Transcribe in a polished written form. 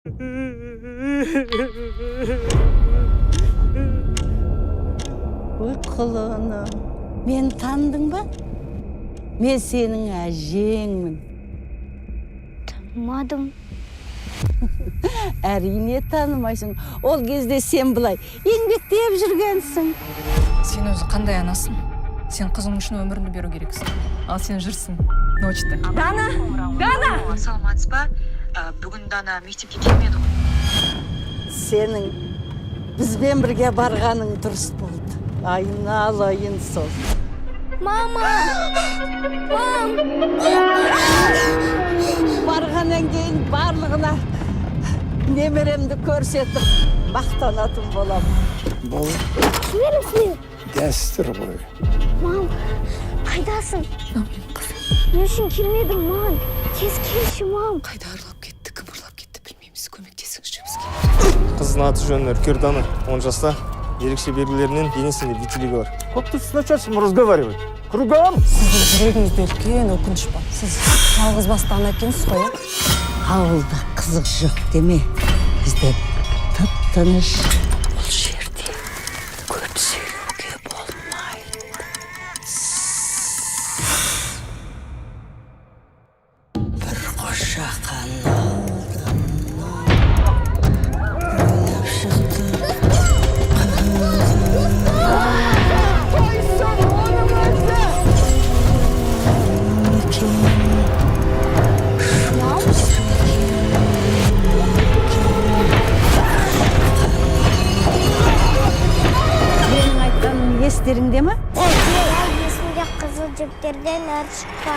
Ой, құлыным, мен таныдың ба? Мен сенің әжеңмін. Танымадым. Әрине танымайсың. Ол кезде сен былай еңбектеп жүргенсің. Сен өзі қандай анасың? Сен қызың үшін өміріңді беру керексің. Ал сен жүрсің. Ночта. Дана! Саламатсыз ба? Бүгін Дана мектепке келмеді ғой. Сенің бізбен бірге барғаның дұрыс болды. Айналайын сол. Мама! Мам! Барғаннан кейін барлығына немеремді көрсетіп мақтанатын боламын. Бұл Жіберіңіз. дәстүр ғой. Мам, қайдасың? Не үшін келмедің, мам? Тез келші, мам. Қайда арылап кетті, кім ұрлап кетті білмейміз. Көмектесіңізші бізге. Қыздың аты жөні Үркер Дана, 10 жаста. Ерекше белгілерінен денесінде витилиго бар. Как ты начать разговаривать? Кругом! Сіздің жүрегіңізде үлкен өкініш бар. Сіз жалғыз басты ана екенсіз ғой, Ауылда қызық жоқ деме. Бізде тып-тыныш. Бұл жерде көп сөйлеуге болмайды. Бір қошақан алдым. Ойлап шықты. Менің айтқаным естеріңде ме? Есімде қызыл жіптерден әр шықпа.